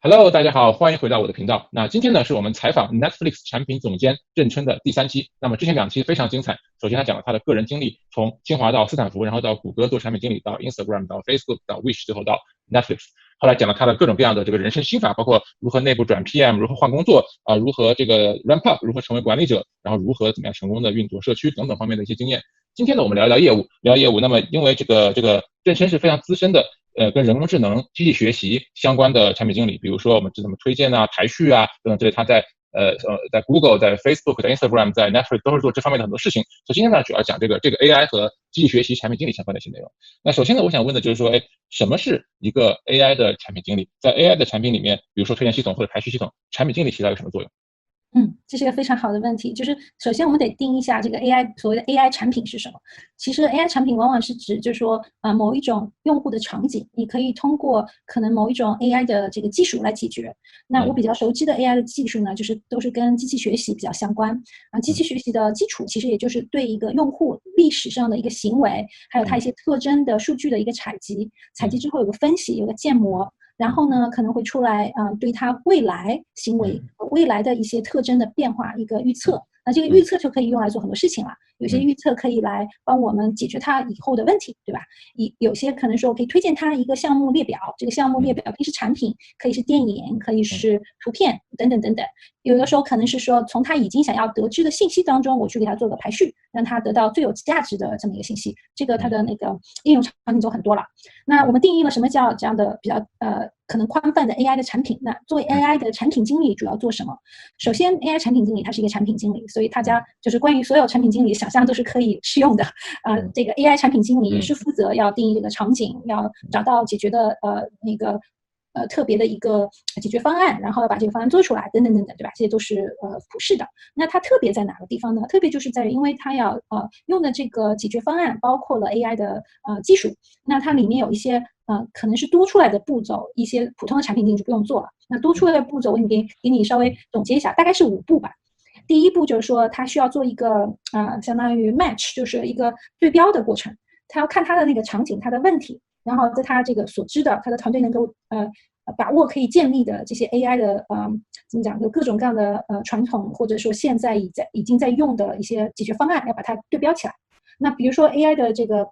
Hello，大家好，欢迎回到我的频道。那今天呢，是我们采访 Netflix 产品总监任琛的第3期。那么之前2期非常精彩。首先他讲了他的个人经历，从清华到斯坦福，然后到谷歌做产品经理，到 Instagram，到 Facebook，到 Wish，最后到 Netflix。后来讲了他的各种各样的这个人生心法，包括如何内部转 PM，如何换工作如何这个 ramp up，如何成为管理者，然后如何怎么样成功的运作社区等等方面的一些经验。今天呢，我们聊一聊业务，聊业务。那么因为这个任琛是非常资深的。跟人工智能、机器学习相关的产品经理，比如说我们知道什么推荐啊、排序啊等等这类，他在 Google、在 Facebook、在 Instagram、在 Netflix 都是做这方面的很多事情。所以今天呢，主要讲这个 AI 和机器学习产品经理相关的一些内容。那首先呢，我想问的就是说，什么是一个 AI 的产品经理？在 AI 的产品里面，比如说推荐系统或者排序系统，产品经理起到一个什么作用？这是一个非常好的问题。就是首先我们得定义一下这个 AI 所谓的 AI 产品是什么。其实 AI 产品往往是指就是说某一种用户的场景，你可以通过可能某一种 AI 的这个技术来解决。那我比较熟知的 AI 的技术呢，就是都是跟机器学习比较相关机器学习的基础其实也就是对一个用户历史上的一个行为，还有它一些特征的数据的一个采集，采集之后有个分析，有个建模。然后呢，可能会出来对它未来行为、未来的一些特征的变化一个预测。那这个预测就可以用来做很多事情了。有些预测可以来帮我们解决它以后的问题，对吧？有些可能说我可以推荐它一个项目列表，这个项目列表可以是产品，可以是电影，可以是图片等等等等。有的时候可能是说从他已经想要得知的信息当中，我去给他做个排序，让他得到最有价值的这么一个信息。这个它的那个应用场景就很多了。那我们定义了什么叫这样的比较可能宽泛的 AI 的产品。那作为 AI 的产品经理主要做什么？首先 AI 产品经理他是一个产品经理，所以大家就是关于所有产品经理想象都是可以适用的。这个 AI 产品经理也是负责要定义这个场景，要找到解决的那个特别的一个解决方案，然后要把这个方案做出来，等等等等，对吧？这些都是普世的。那它特别在哪个地方呢？特别就是在于，因为它要用的这个解决方案包括了 AI 的技术，那它里面有一些可能是多出来的步骤，一些普通的产品经理就不用做了。那多出来的步骤，我给你稍微总结一下，大概是5步吧。第一步就是说，它需要做一个相当于 match，就是一个对标的过程。他要看他的那个场景，他的问题。然后在他这个所知的，他的团队能够把握可以建立的这些 AI 的怎么讲，就各种各样的传统或者说现在已经在用的一些解决方案，要把它对标起来。那比如说 AI 的这个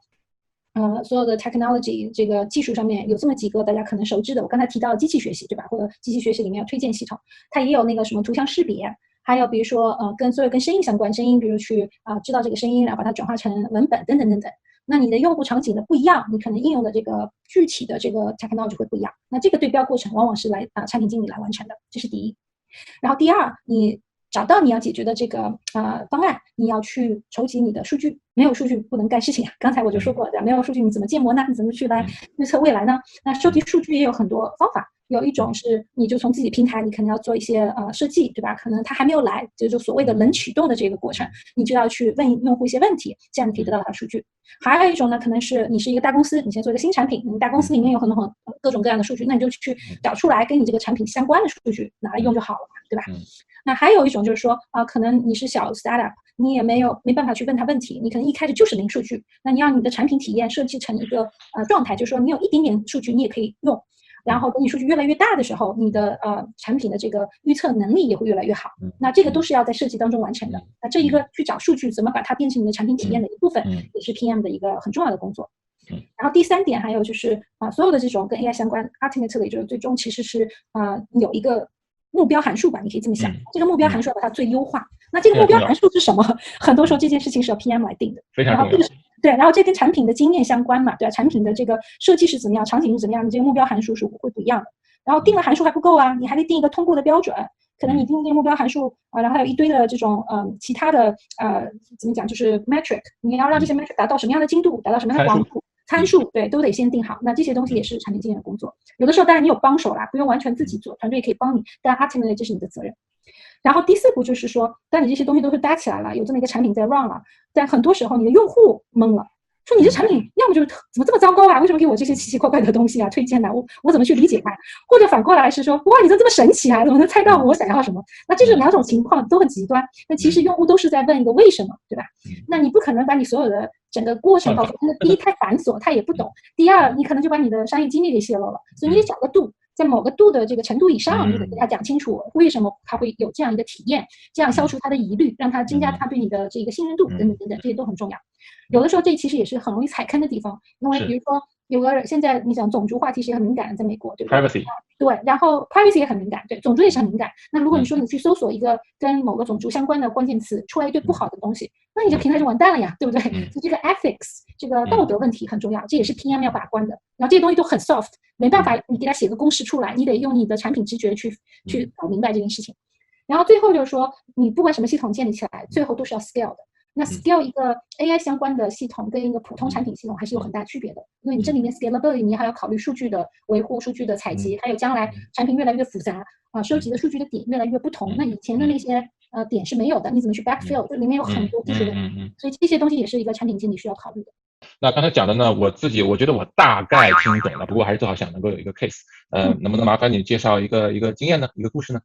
所有的 technology 这个技术上面有这么几个大家可能熟知的，我刚才提到机器学习，对吧？或者机器学习里面有推荐系统，它也有那个什么图像识别。还有比如说跟所有跟声音相关，声音比如去知道这个声音，然后把它转化成文本等等等等。那你的用户场景的不一样，你可能应用的这个具体的这个 technology 会不一样。那这个对标过程往往是来产品经理来完成的，这是第一。然后第二，你找到你要解决的这个方案，你要去筹集你的数据。没有数据不能干事情啊，刚才我就说过了，没有数据你怎么建模呢？你怎么去来预测未来呢？那收集数据也有很多方法。有一种是你就从自己平台，你可能要做一些设计，对吧？可能他还没有来，就是所谓的冷启动的这个过程，你就要去问用户一些问题，这样你可以得到他的数据。还有一种呢，可能是你是一个大公司，你先做一个新产品，你大公司里面有很多各种各样的数据，那你就去找出来跟你这个产品相关的数据拿来用就好了嘛，对吧？那还有一种就是说可能你是小 startup， 你也没办法去问他问题，你可能一开始就是零数据，那你让你的产品体验设计成一个状态，就是说你有一点点数据你也可以用。然后等你数据越来越大的时候，你的产品的这个预测能力也会越来越好。那这个都是要在设计当中完成的。那这一个去找数据，怎么把它变成你的产品体验的一部分，也是 PM 的一个很重要的工作。然后第3点还有就是所有的这种跟 AI 相关 ultimately 就是最终其实是有一个目标函数吧，你可以这么想。这个目标函数要把它最优化。那这个目标函数是什么？很多时候这件事情是要 PM 来定的，非常重要。对，然后这跟产品的经验相关嘛，对吧？产品的这个设计是怎么样，场景是怎么样，你这个目标函数是会不一样的。然后定了函数还不够啊，你还得定一个通过的标准。可能你定这个目标函数然后还有一堆的这种其他的怎么讲，就是 metric， 你要让这些 metric 达到什么样的精度，达到什么样的广度，参数对都得先定好。那这些东西也是产品经理的工作。有的时候当然你有帮手啦，不用完全自己做，团队也可以帮你，但 ultimately 这是你的责任。然后第4步就是说，当你这些东西都是搭起来了，有这么一个产品在 run 了，但很多时候你的用户懵了，说你这产品要么就是怎么这么糟糕啊？为什么给我这些奇奇怪怪的东西啊？推荐的我怎么去理解它？或者反过来是说，哇，你怎么这么神奇啊？怎么能猜到我想要什么？那这是2种情况都很极端。那其实用户都是在问一个为什么，对吧？那你不可能把你所有的整个过程告诉他。第一太繁琐，他也不懂；第二，你可能就把你的商业机密给泄露了。所以你得找个度。在某个度的这个程度以上，你得给他讲清楚为什么他会有这样一个体验，这样消除他的疑虑，让他增加他对你的这个信任度等等等等，这些都很重要。有的时候这其实也是很容易踩坑的地方，因为比如说有个现在你讲种族话题是也很敏感的，在美国，对不对 ？Privacy 对，然后 privacy 也很敏感，对，种族也是很敏感。那如果你说你去搜索一个跟某个种族相关的关键词，出来一堆不好的东西，那你这平台就完蛋了呀，对不对？所以这个 ethics 这个道德问题很重要，这也是 PM 要把关的。然后这些东西都很 soft， 没办法，你给他写个公式出来，你得用你的产品直觉去搞明白这件事情。然后最后就是说，你不管什么系统建立起来，最后都是要 scale 的。那 scale 一个 AI 相关的系统跟一个普通产品系统还是有很大区别的，因为你这里面 scalability 你还要考虑数据的维护、数据的采集，还有将来产品越来越复杂收集的数据的点越来越不同，那以前的那些点是没有的，你怎么去 backfill？这里面有很多技术问题，所以这些东西也是一个产品经理需要考虑的。那刚才讲的呢，我觉得我大概听懂了，不过还是最好想能够有一个 case，能不能麻烦你介绍一个经验呢，一个故事呢？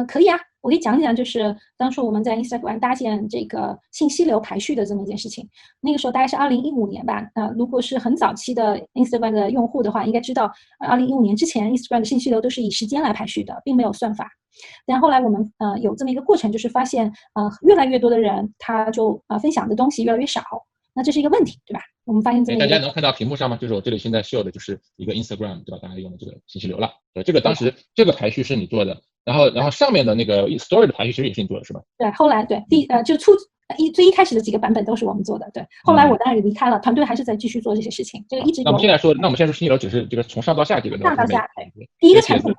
可以啊，我给你讲讲，就是当初我们在 Instagram 搭建这个信息流排序的这么一件事情。那个时候大概是2015年吧，如果是很早期的 Instagram 的用户的话，应该知道2015年之前 Instagram 的信息流都是以时间来排序的，并没有算法。但后来我们有这么一个过程，就是发现越来越多的人他就分享的东西越来越少，那这是一个问题，对吧？我们发现这么大家能看到屏幕上吗？就是我这里现在 show 的就是一个 Instagram 对吧？大家用的这个信息流了。对，这个当时这个排序是你做的，然后上面的那个 story 的排序其实也是你做的是吧？对，后来对就最一开始的几个版本都是我们做的，对。后来我当然也离开了，团队还是在继续做这些事情。这个一直有。那我们现在说信息流只是这个从上到下这个。上到下，对。第一个产品。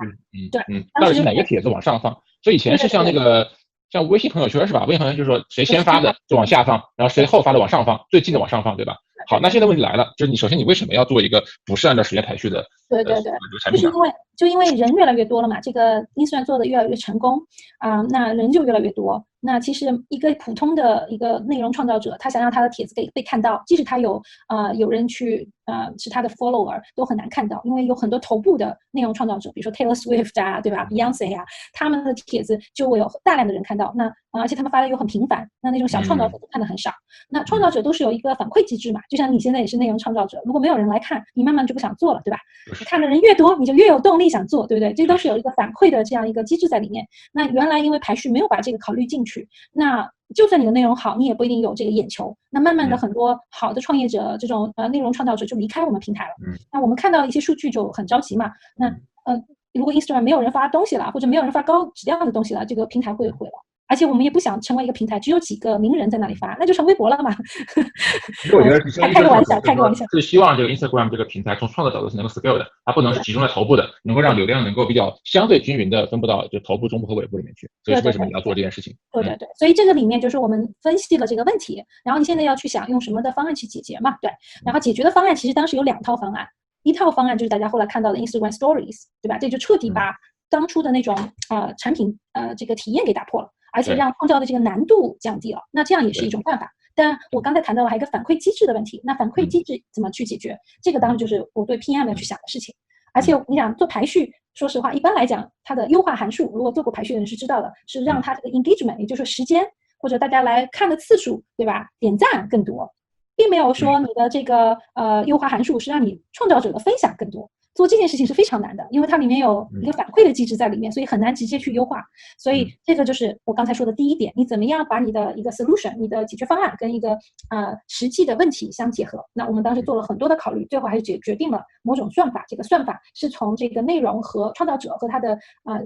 对。到底是哪个帖子往上放？所以以前是像那个像微信朋友圈是吧？微信朋友圈就是说谁先发的就往下放，然后谁后发的往上放，最近的往上放，对吧？好，那现在问题来了，就是首先你为什么要做一个不是按照时间排序的？对，就是因为人越来越多了嘛，这个 Instagram 做的越来越成功那人就越来越多。那其实一个普通的一个内容创造者，他想让他的帖子被看到，即使他有人去是他的 follower， 都很难看到，因为有很多头部的内容创造者，比如说 Taylor Swift 啊，对吧 ？Beyonce 啊，他们的帖子就会有大量的人看到。那而且他们发的又很频繁，那种小创造者都看的很少。那创造者都是有一个反馈机制嘛，就像你现在也是内容创造者，如果没有人来看，你慢慢就不想做了，对吧？你看的人越多，你就越有动力想做，对不对？这都是有一个反馈的这样一个机制在里面。那原来因为排序没有把这个考虑进去，那就算你的内容好，你也不一定有这个眼球。那慢慢的很多好的创业者，这种内容创造者就离开我们平台了。那我们看到一些数据就很着急嘛。那如果 Instagram 没有人发东西了，或者没有人发高质量的东西了，这个平台会毁了。而且我们也不想成为一个平台，只有几个名人在那里发，那就成微博了嘛。我觉得开个玩笑，是希望这个 Instagram 这个平台从创作角度是能够 scale 的，它不能是集中在头部的，能够让流量能够比较相对均匀的分布到就头部、中部和尾部里面去。所以为什么你要做这件事情？对，所以这个里面就是我们分析了这个问题，然后你现在要去想用什么的方案去解决嘛？对，然后解决的方案其实当时有2套方案，一套方案就是大家后来看到的 Instagram Stories， 对吧？这就彻底把当初的那种产品这个体验给打破了。而且让创造的这个难度降低了，那这样也是一种办法。但我刚才谈到了还有一个反馈机制的问题，那反馈机制怎么去解决？这个当然就是我对 PM 要去想的事情。而且你想做排序，说实话，一般来讲，它的优化函数，如果做过排序的人是知道的，是让它这个 engagement， 也就是时间或者大家来看的次数，对吧？点赞更多，并没有说你的这个优化函数是让你创造者的分享更多。做这件事情是非常难的，因为它里面有一个反馈的机制在里面，所以很难直接去优化。所以这个就是我刚才说的第一点，你怎么样把你的一个 solution， 你的解决方案跟一个实际的问题相结合。那我们当时做了很多的考虑，最后还是决定了某种算法。这个算法是从这个内容和创造者和他的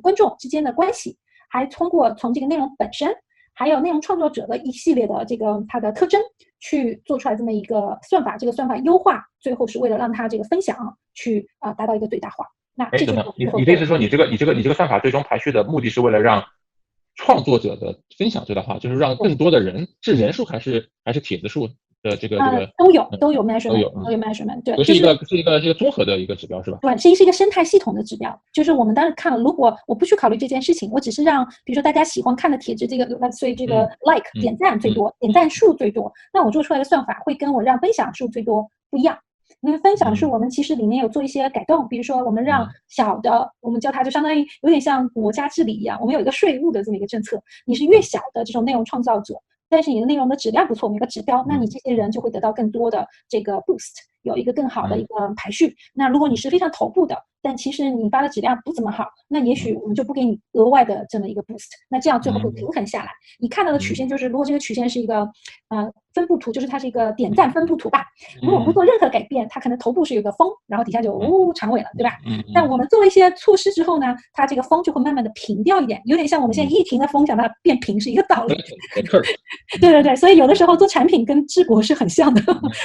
观众之间的关系，还通过从这个内容本身，还有内容创作者的一系列的这个它的特征去做出来这么一个算法。这个算法优化最后是为了让它这个分享去达到一个最大化。那这就是你的意思说你这个算法最终排序的目的是为了让创作者的分享最大化，就是让更多的人是人数还是帖子数的这个都有 measurement， 对，是一个综合的一个指标是吧？对，是一个生态系统的指标。就是我们当时看了，如果我不去考虑这件事情，我只是让比如说大家喜欢看的帖子这个所以这个 like 点赞最多，点赞数最多，那我做出来的算法会跟我让分享数最多不一样。因为分享数我们其实里面有做一些改动，比如说我们让小的，我们叫它就相当于有点像国家治理一样，我们有一个税务的这么一个政策，你是越小的这种内容创造者，但是你的内容的质量不错，我们有个指标，那你这些人就会得到更多的这个 boost，有一个更好的一个排序。那如果你是非常头部的，但其实你发的质量不怎么好，那也许我们就不给你额外的这么一个 boost， 那这样最后会平衡下来。你看到的曲线就是，如果这个曲线是一个分布图，就是它是一个点赞分布图吧。如果我们不做任何改变，它可能头部是有个峰，然后底下就长尾了，对吧？但我们做了一些措施之后呢，它这个峰就会慢慢的平掉一点，有点像我们现在一停的风想把它变平是一个道理。对对对，所以有的时候做产品跟治国是很像的，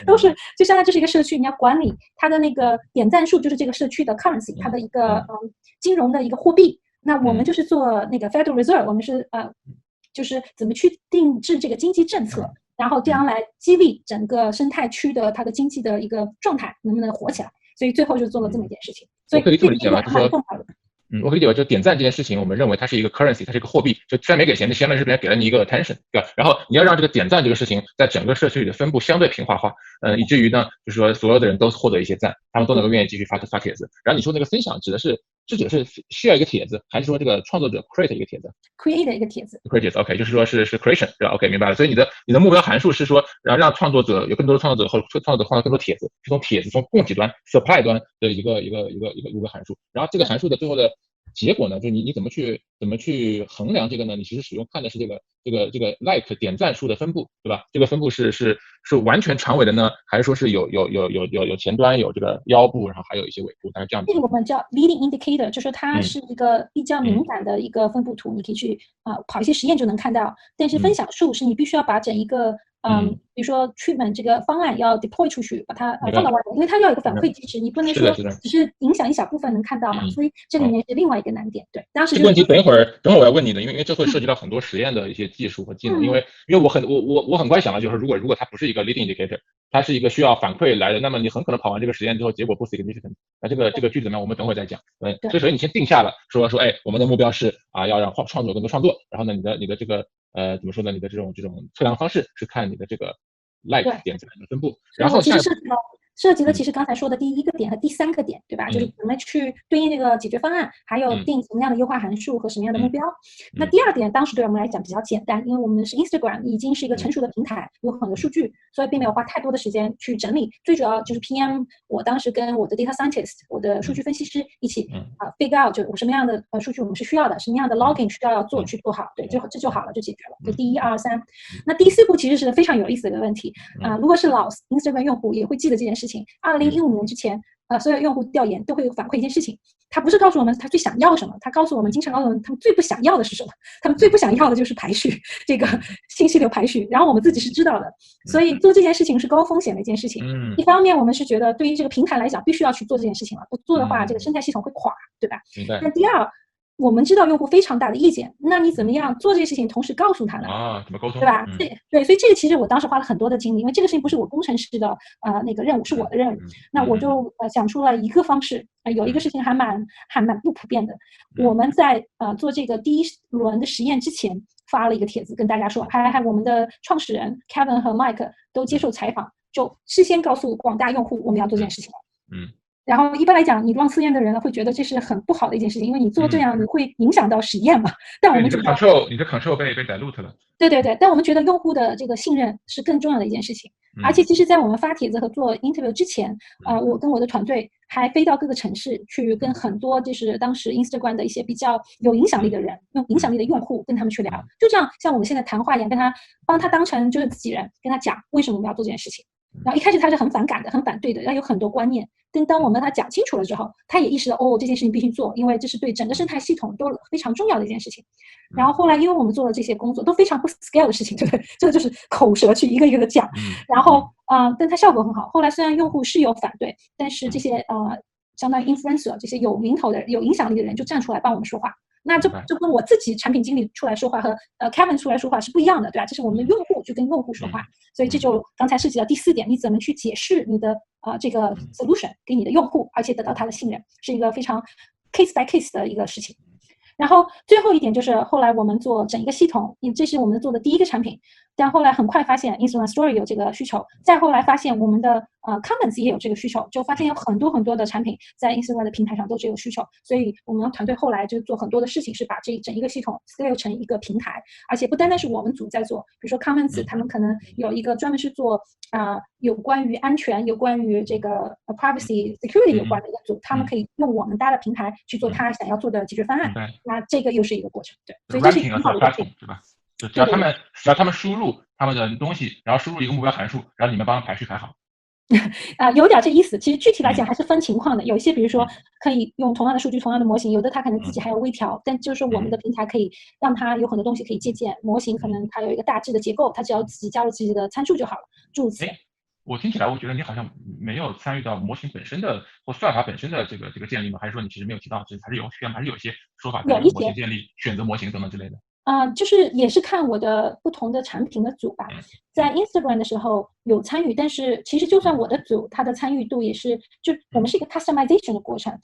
都是就相当于这是一个社区，你要管理它的那个点赞数，就是这个社区的 currency， 它的一个金融的一个货币。那我们就是做那个 Federal Reserve， 我们是就是怎么去定制这个经济政策，然后这样来激励整个生态区的它的经济的一个状态能不能活起来。所以最后就做了这么一件事情。所以可以这么理解吗？就是说，我可以理解为，就点赞这件事情，我们认为它是一个 currency， 它是一个货币，就虽然没给钱，但相当于是别人给了你一个 attention， 对吧？然后你要让这个点赞这个事情在整个社区里的分布相对平滑化，以至于呢，就是说所有的人都获得一些赞，他们都能够愿意继续发帖子。然后你说那个分享指的是 share 一个帖子，还是说这个创作者 create 一个帖子 ？create 一个帖子 ，create 帖子 ，OK， 就是说是 creation， 对吧 ？OK， 明白了。所以你的目标函数是说，让创作者有更多的创作者或者创作者创造更多帖子，是从帖子从供给端 supply 端的一个函数。然后这个函数的最后的结果呢，就是你怎么去衡量这个呢？你其实看的是这个 like 点赞数的分布，对吧？这个分布是完全长尾的呢，还是说是有前端有这个腰部，然后还有一些尾部，大概这样子。这个我们叫 leading indicator， 就是它是一个比较敏感的一个分布图，你可以去跑一些实验就能看到。但是分享数是你必须要把整一个比如说 treatment 这个方案要 deploy 出去，把它放到外面，因为它要有一个反馈机制，你不能说只是影响一小部分能看到嘛，所以这里面是另外一个难点。对，当时这个问题等会儿我要问你的，因为这会涉及到很多实验的一些技术和技能，因为我很快想到就是如果它不是一个 leading indicator， 它是一个需要反馈来的，那么你很可能跑完这个实验之后结果不 significant， 那这个句子怎么样？我们等会儿再讲。所以首先你先定下了说哎，我们的目标是要让创作更多创作，然后呢你的这个怎么说呢？你的这种测量方式是看你的这个 like 点赞的分布，然后涉及了其实刚才说的第一个点和第三个点，对吧？就是怎么去对应这个解决方案，还有定什么样的优化函数和什么样的目标。那第二点当时对我们来讲比较简单，因为我们是 Instagram 已经是一个成熟的平台，有很多数据，所以并没有花太多的时间去整理。最主要就是 PM， 我当时跟我的 data scientist， 我的数据分析师一起figure out 就什么样的数据我们是需要的，什么样的 logging 需要去做好，对，这就好了，就解决了。就第一、二、三。那第四步其实是非常有意思的一个问题如果是老 Instagram 用户也会记得这件事情。2015年之前，所有用户调研都会有反馈一件事情，他不是告诉我们他最想要什么，他经常告诉我们他们最不想要的是什么，他们最不想要的就是排序，这个信息流排序，然后我们自己是知道的，所以做这件事情是高风险的一件事情。一方面我们是觉得对于这个平台来讲必须要去做这件事情了，不做的话这个生态系统会垮，对吧？那第二，我们知道用户非常大的意见，那你怎么样做这些事情，同时告诉他呢？怎么沟通？对吧？对，所以这个其实我当时花了很多的精力，因为这个事情不是我工程师的那个任务，是我的任务。那我就想出了一个方式，有一个事情还蛮不普遍的。我们在做这个第一轮的实验之前，发了一个帖子跟大家说，还我们的创始人 Kevin 和 Mike 都接受采访，就事先告诉广大用户我们要做这件事情了。然后一般来讲，你让私验的人会觉得这是很不好的一件事情，因为你做这样你会影响到实验嘛。但我们你的 control 被 dilute 了。对，但我们觉得用户的这个信任是更重要的一件事情。而且其实在我们发帖子和做 interview 之前，我跟我的团队还飞到各个城市去跟很多就是当时 Instagram 的一些比较有影响力的人，影响力的用户跟他们去聊，就这样像我们现在谈话一样，帮他当成就是自己人，跟他讲为什么我们要做这件事情。然后一开始他是很反感的，很反对的，要有很多观念。但当我们跟他讲清楚了之后，他也意识到这件事情必须做，因为这是对整个生态系统都非常重要的一件事情。然后后来因为我们做的这些工作都非常不 scale 的事情，对不对？这个就是口舌去一个一个的讲。然后但它效果很好。后来虽然用户是有反对，但是这些相当于 influencer 这些有名头的有影响力的人就站出来帮我们说话。那这跟我自己产品经理出来说话和Kevin 出来说话是不一样的，对吧？这是我们的用户就跟用户说话，所以这就刚才涉及到第四点，你怎么去解释你的这个 solution 给你的用户，而且得到他的信任，是一个非常 case by case 的一个事情。然后最后一点就是后来我们做整一个系统，这是我们做的第一个产品，但后来很快发现 Instagram Story 有这个需求，再后来发现我们的Comments 也有这个需求，就发现有很多很多的产品在 Instagram 的平台上都是有需求，所以我们团队后来就做很多的事情，是把这整一个系统 scale 成一个平台，而且不单单是我们组在做，比如说 Comments 他们可能有一个专门是做有关于安全、有关于这个privacy security 有关的一个组，他们可以用我们搭的平台去做他想要做的解决方案。那这个又是一个过程，对，所以这是很好的一个对吧？就只要他们输入他们的东西，然后输入一个目标函数，然后你们帮他排序排好。有点这意思。其实具体来讲还是分情况的，有一些比如说可以用同样的数据、同样的模型，有的它可能自己还有微调，但就是我们的平台可以让它有很多东西可以借鉴。模型可能它有一个大致的结构，它只要自己加入自己的参数就好了，诸如此类。我听起来，我觉得你好像没有参与到模型本身的或算法本身的这个建立吗？还是说你其实没有提到，还是有一些说法，模型建立、选择模型等等之类的？就是也是看我的不同的产品的组吧，在 Instagram 的时候有参与，但是其实就算我的组，它的参与度也是，就我们是一个 customization 的过程。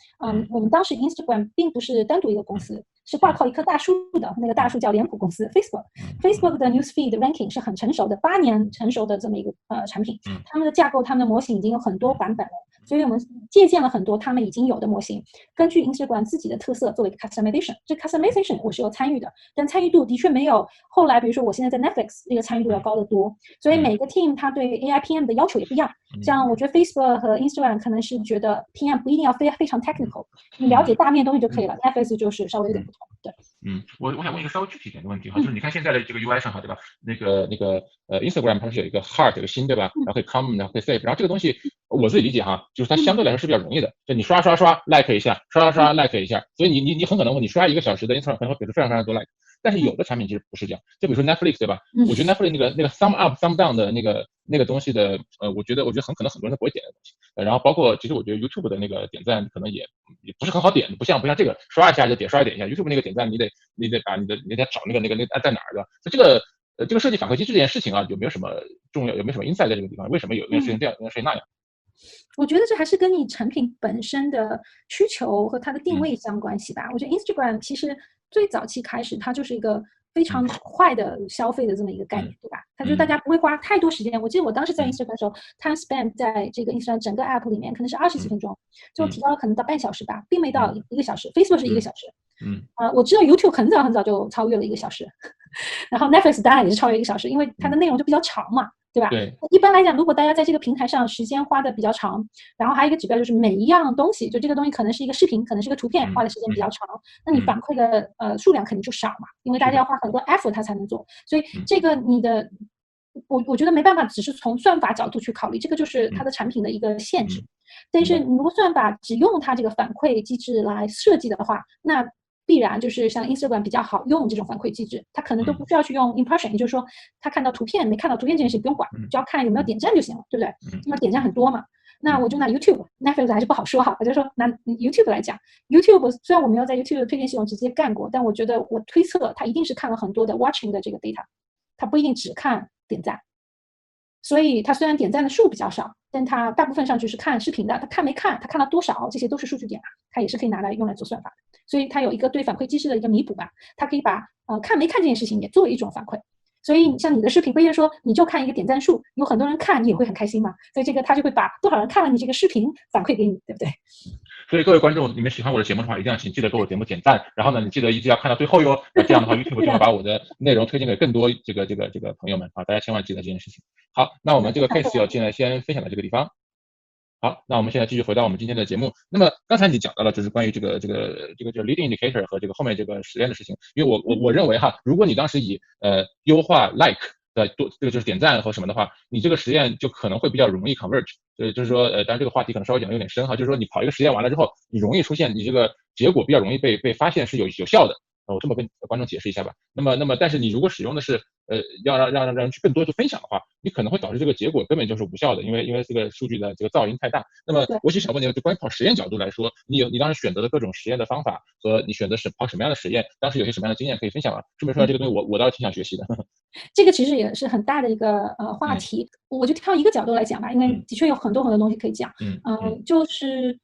我们当时 Instagram 并不是单独一个公司，是挂靠一棵大树的，那个大树叫脸谱公司 Facebook 的 Newsfeed ranking 是很成熟的，8年成熟的这么一个产品，他们的架构、他们的模型已经有很多版本了。所以我们借鉴了很多他们已经有的模型，根据 Instagram 自己的特色作为一个 customization。这 customization 我是有参与的，但参与度的确没有后来，比如说我现在在 Netflix 这个参与度要高得多。所以每个 team 它对 AI PM 的要求也不一样。像我觉得 Facebook 和 Instagram 可能是觉得 PM 不一定要非常 technical， 你了解大面东西就可以了。Netflix 就是稍微有点不同。对。我想问一个稍微具体一点的问题哈，就是你看现在的这个 UI 上哈，对吧？Instagram 它是有一个 heart 有个心，对吧？然后可以 comment， 然后可以 save， 然后这个东西我自己理解哈，就是它相对来说是比较容易的，就你刷 like 一下，刷 like 一下，所以你很可能你刷1个小时的 Instagram 可能会给出非常非常多 like。但是有的产品其实不是这样，就比如说 Netflix， 对吧？我觉得 Netflix 那个 thumb up thumb down 的那个东西的，我觉得很可能很多人都不会点的东西。然后包括其实我觉得 YouTube 的那个点赞可能也不是很好点，不像这个刷一下就点，刷一点一下 YouTube 那个点赞你得把你得找那个在哪儿的。所以这个设计反馈机制这件事情啊，有没有什么重要，有没有什么 insight 在这个地方？为什么有件事情这样，有件事情那样？我觉得这还是跟你产品本身的需求和它的定位相关系吧。我觉得 Instagram 其实最早期开始，它就是一个非常快的消费的这么一个概念，对吧？它就大家不会花太多时间。我记得我当时在 Instagram 的时候，time spent 在这个 Instagram 整个 app 里面可能是20几分钟，就提高了可能到半小时吧，并没到1个小时。Facebook 是1个小时。我知道 YouTube 很早很早就超越了1个小时，然后 Netflix 当然也是超越1个小时，因为它的内容就比较长嘛。对吧？对。一般来讲，如果大家在这个平台上时间花的比较长，然后还有一个指标就是每一样东西，就这个东西可能是一个视频，可能是个图片，花的时间比较长，那你反馈的数量肯定就少嘛，因为大家要花很多 effort 它才能做，所以这个你的，我觉得没办法，只是从算法角度去考虑，这个就是它的产品的一个限制。但是如果算法只用它这个反馈机制来设计的话，那必然就是像 Instagram 比较好用这种反馈机制，它可能都不需要去用 impression， 也就是说，他看到图片没看到图片这件事不用管，只要看有没有点赞就行了，对不对？那点赞很多嘛。那我就拿 YouTube，Netflix 还是不好说哈。我就说拿 YouTube 来讲 ，YouTube 虽然我没有在 YouTube 的推荐系统直接干过，但我觉得我推测它一定是看了很多的 watching 的这个 data， 它不一定只看点赞。所以它虽然点赞的数比较少，但它大部分上去是看视频的，它看没看，它看到多少，这些都是数据点，它也是可以拿来用来做算法的。所以它有一个对反馈机制的一个弥补吧，它可以把看没看这件事情也作为一种反馈。所以像你的视频，不一定说你就看一个点赞数，有很多人看你也会很开心嘛。所以这个他就会把多少人看了你这个视频反馈给你，对不对？所以各位观众，你们喜欢我的节目的话，一定要请记得给我节目点赞，然后呢，你记得一直要看到最后哟。那这样的话，YouTube 就会把我的内容推荐给更多这个朋友们啊，大家千万记得这件事情。好，那我们这个 case 要现在先分享到这个地方。好，那我们现在继续回到我们今天的节目。那么刚才你讲到了，就是关于这个 leading indicator 和这个后面这个实验的事情。因为我认为哈，如果你当时以优化 like 的这个就是点赞和什么的话，你这个实验就可能会比较容易 converge。就是说当然这个话题可能稍微讲的有点深哈，就是说你跑一个实验完了之后，你容易出现你这个结果比较容易被发现是有效的。我这么跟观众解释一下吧。那么但是你如果使用的是要让人去更多去分享的话，你可能会导致这个结果根本就是无效的，因为这个数据的这个噪音太大。那么我其实想问你，就关于跑实验角度来说，你当时选择的各种实验的方法和你选择跑什么样的实验，当时有些什么样的经验可以分享吗？顺便说这个东西我倒是挺想学习的。这个其实也是很大的一个话题，我就挑一个角度来讲吧，因为的确有很多很多东西可以讲。就是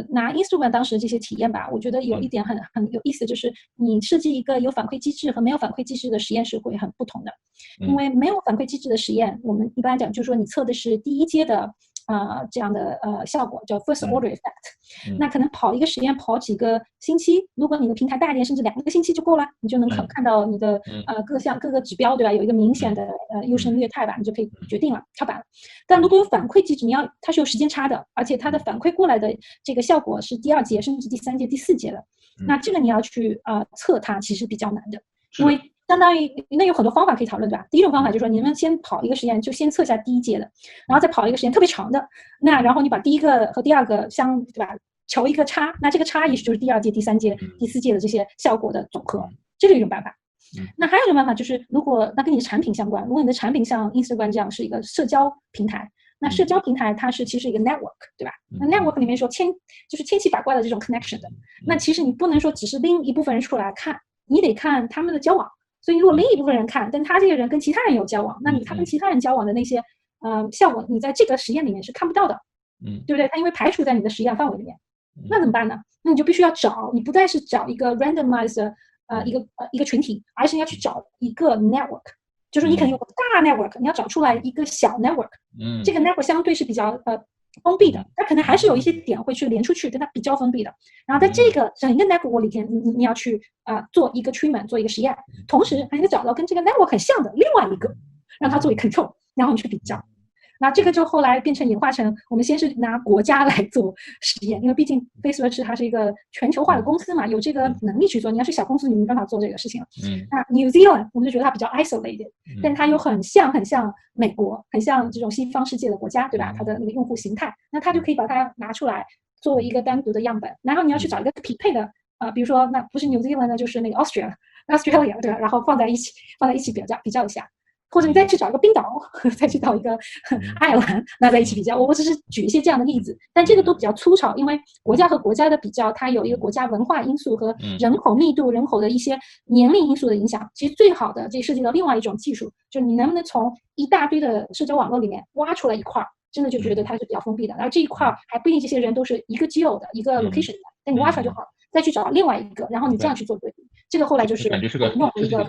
拿 Instagram 当时的这些体验吧，我觉得有一点很有意思，就是你设计一个有反馈机制和没有反馈机制的实验是会很不同的。因为没有反馈机制的实验，我们一般讲就是说你测的是第一阶的这样的效果，叫 first order effect。那可能跑一个实验跑几个星期，如果你的平台大一点，甚至2个星期就够了，你就能看到你的各个指标，对吧？有一个明显的优胜劣汰吧，你就可以决定了跳板了。但如果有反馈机制，它是有时间差的，而且它的反馈过来的这个效果是第2阶甚至第3阶、第4阶的，那这个你要去测它，其实比较难的，因为相当于那有很多方法可以讨论，对吧？第一种方法就是说，你们先跑一个实验，就先测一下第1阶的，然后再跑一个实验特别长的，那然后你把第1个和第2个对吧？求一个差，那这个差也许就是第2阶、第3阶、第4阶的这些效果的总和，这是一种办法。那还有一种办法就是，如果那跟你的产品相关，如果你的产品像 Instagram 这样是一个社交平台，那社交平台它是其实一个 network， 对吧？那 network 里面说就是千奇百怪的这种 connection 的，那其实你不能说只是拎一部分人出来看，你得看他们的交往。所以如果另一部分人看，但他这个人跟其他人有交往，那他跟其他人交往的那些效果，你在这个实验里面是看不到的，对不对？他因为排除在你的实验范围里面，那怎么办呢？那你就必须要找，你不再是找一个 randomized 一个群体，而是你要去找一个 network， 就是你可能有个大 network， 你要找出来一个小 network， 这个 network 相对是比较封闭的，它可能还是有一些点会去连出去，但它比较封闭的。然后在这个整一个 network 里边，你要去做一个 treatment， 做一个实验，同时还得找到跟这个 network 很像的另外一个，让它作为 control， 然后你去比较。那这个就后来变成演化成，我们先是拿国家来做实验，因为毕竟 Facebook 它是一个全球化的公司嘛，有这个能力去做。你要是小公司，你没办法做这个事情了。那 New Zealand 我们就觉得它比较 isolated， 但它又很像美国，很像这种西方世界的国家，对吧？它的那个用户形态，那它就可以把它拿出来作为一个单独的样本。然后你要去找一个匹配的比如说那不是 New Zealand 呢，就是那个 Australia， 对吧？然后放在一起比较一下。或者你再去找一个冰岛，再去找一个爱尔兰，那在一起比较。我只是举一些这样的例子，但这个都比较粗糙，因为国家和国家的比较，它有一个国家文化因素和人口密度、人口的一些年龄因素的影响。其实最好的，这涉及到另外一种技术，就是你能不能从一大堆的社交网络里面挖出来一块，真的就觉得它是比较封闭的。然后这一块还不一定这些人都是一个 geo 的一个 location 的，但你挖出来就好了。再去找另外一个，然后你这样去做对比，这个后来就是感觉是个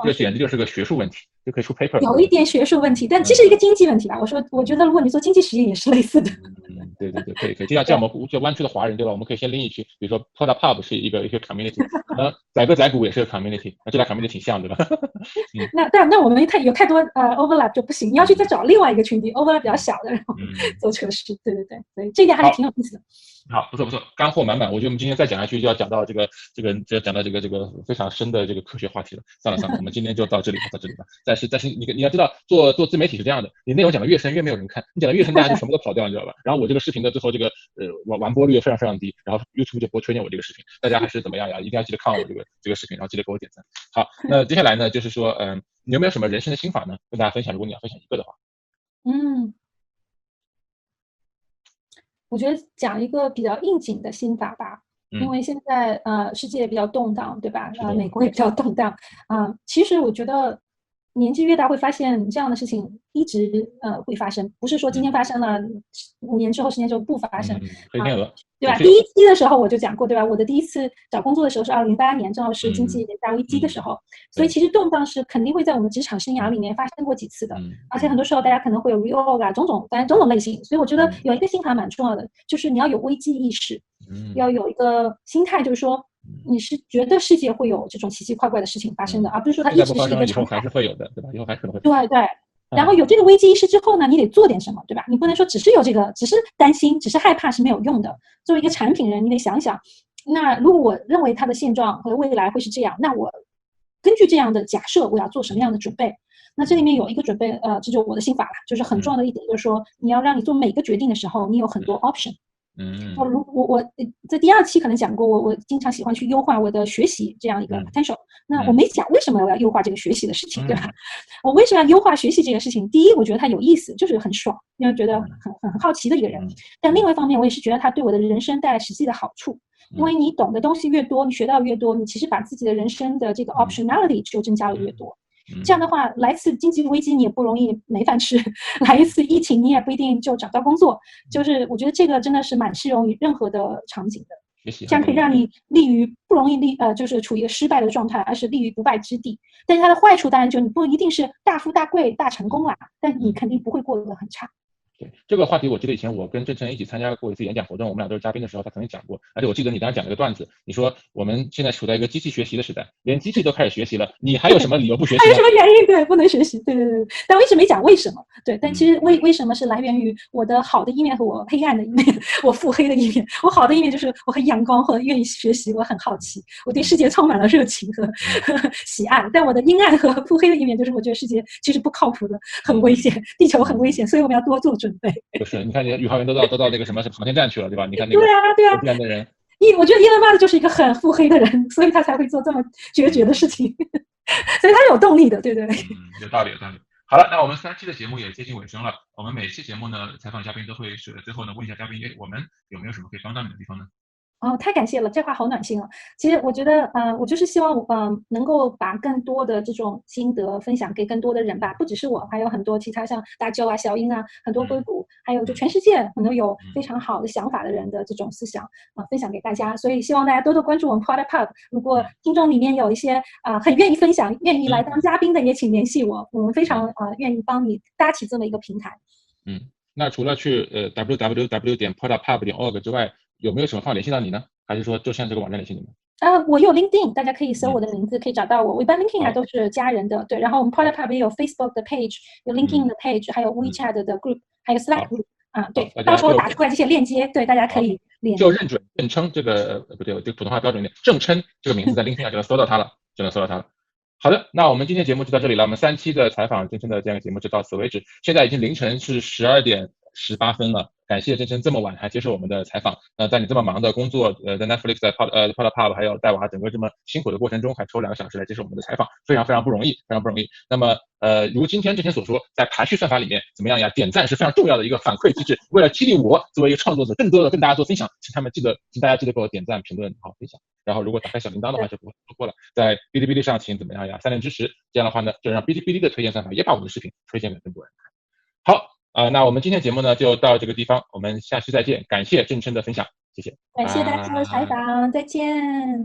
这简直就是个学术问题，就可以出 paper。有一点学术问题，但这是一个经济问题吧？我觉得如果你做经济实验也是类似的。对，可以。就像我们这湾区的华人，对吧？我们可以先拎一区，比如说 Poda Pub 是一个 community， 载歌载鼓也是个 community， 这俩 community 挺像，对吧？那我们有太多overlap 就不行，你要去再找另外一个群体 overlap 比较小的，然后做测试。对，所以这一点还是挺有意思的。好，不错，干货满满。我觉得我们今天再讲下去就要讲到这个非常深的这个科学话题了。算了，我们今天就到这里吧。但是你要知道，做自媒体是这样的，你内容讲的越深越没有人看，你讲的越深大家就全部都跑掉，你知道吧？然后我这个视频的最后这个完播率也非常非常低，然后 YouTube 就不会推荐我这个视频。大家还是怎么样呀？一定要记得看我这个视频，然后记得给我点赞。好，那接下来呢，就是说你有没有什么人生的心法呢？跟大家分享，如果你要分享一个的话。我觉得讲一个比较应景的心法吧，因为现在世界比较动荡，对吧？美国也比较动荡其实我觉得年纪越大会发现这样的事情一直会发生，不是说今天发生了5年之后10年之后不发生对吧？第一期的时候我就讲过，对吧？我的第一次找工作的时候是2008年，正好是经济大危机的时候，所以其实动荡是肯定会在我们职场生涯里面发生过几次的，而且很多时候大家可能会有 reorg 种种类型，所以我觉得有一个心法蛮重要的，就是你要有危机意识，要有一个心态，就是说你是觉得世界会有这种奇奇怪怪的事情发生的，而不是说它一直是一个常态。以后还是会有的，对吧？以后还可能会。对。然后有这个危机意识之后呢，你得做点什么，对吧？你不能说只是有这个，只是担心，只是害怕是没有用的。作为一个产品人，你得想想，那如果我认为它的现状和未来会是这样，那我根据这样的假设，我要做什么样的准备？那这里面有一个准备，这就是我的心法了，就是很重要的一点，就是说你要让你做每个决定的时候，你有很多 option。我在第2期可能讲过，我经常喜欢去优化我的学习这样一个 potential。那我没讲为什么我要优化这个学习的事情，对吧？我为什么要优化学习这个事情？第一，我觉得它有意思，就是很爽，因为觉得很好奇的一个人。但另外一方面，我也是觉得它对我的人生带来实际的好处，因为你懂的东西越多，你学到越多，你其实把自己的人生的这个 optionality 就增加了越多。这样的话，来次经济危机你也不容易没饭吃，来一次疫情你也不一定就找到工作。就是我觉得这个真的是蛮适用于任何的场景的。这样可以让你立于不容易就是处于一个失败的状态，而是立于不败之地。但是它的坏处当然就你不一定是大富大贵大成功啦，但你肯定不会过得很差。对这个话题，我记得以前我跟郑琛一起参加过一次演讲活动，我们俩都是嘉宾的时候，他曾经讲过。而且我记得你当时讲了个段子，你说我们现在处在一个机器学习的时代，连机器都开始学习了，你还有什么理由不学习？还有什么原因？对，不能学习。对。但我一直没讲为什么。对，但其实为什么是来源于我的好的一面和我黑暗的一面，我腹黑的一面。我好的一面就是我很阳光，很愿意学习，我很好奇，我对世界充满了热情和喜爱。但我的阴暗和腹黑的一面就是我觉得世界其实不靠谱的，很危险，地球很危险，所以我们要多做准备。就是你看，宇航员都到那个什么航天站去了，对吧？你看那个对啊，的人，我觉得伊隆马斯克就是一个很腹黑的人，所以他才会做这么决绝的事情，所以他有动力的，对。有道理。好了，那我们3期的节目也接近尾声了。我们每期节目呢，采访嘉宾都会最后呢问一下嘉宾，我们有没有什么可以帮到你的地方呢？哦，太感谢了，这话好暖心啊！其实我觉得，我就是希望，能够把更多的这种心得分享给更多的人吧，不只是我，还有很多其他像大周啊、小英啊，很多硅谷，还有就全世界很多有非常好的想法的人的这种思想分享给大家。所以希望大家多多关注我们 Product Pub。如果听众里面有一些很愿意分享、愿意来当嘉宾的，也请联系我，我们非常愿意帮你搭起这么一个平台。那除了去www.productpub.org 之外，有没有什么方法联系到你呢？还是说就像这个网站联系你们？我有 LinkedIn， 大家可以搜我的名字，可以找到我。我一般 LinkedIn 还都是加人的，对。然后我们 Product Pub 也有 Facebook 的 page， 有 LinkedIn 的 page， 还有 WeChat 的 group， 还有 Slack group 对。到时候打出来这些链接，对，大家可以连。就认准郑琛这个不对，这个普通话标准一点，郑琛这个名字在 LinkedIn 上就能搜到他了，好的，那我们今天节目就到这里了。我们3期的采访郑琛的这样一个节目就到此为止。现在已经凌晨是12点18分了，感谢郑琛这么晚还接受我们的采访。在你这么忙的工作，在 Netflix 在Product Pub 还有带娃整个这么辛苦的过程中，还抽2个小时来接受我们的采访，非常不容易。那么如今天郑琛所说，在排序算法里面怎么样呀？点赞是非常重要的一个反馈机制。为了激励我作为一个创作者，更多的跟大家做分享，请大家记得给我点赞、评论、好分享。然后如果打开小铃铛的话就不会错过了。在哔哩哔哩上请怎么样呀？3连支持，这样的话呢，就让哔哩哔哩的推荐算法也把我们的视频推荐给更多人看。好，那我们今天节目呢就到这个地方，我们下期再见。感谢郑琛的分享，谢谢。感谢大家的采访，再见。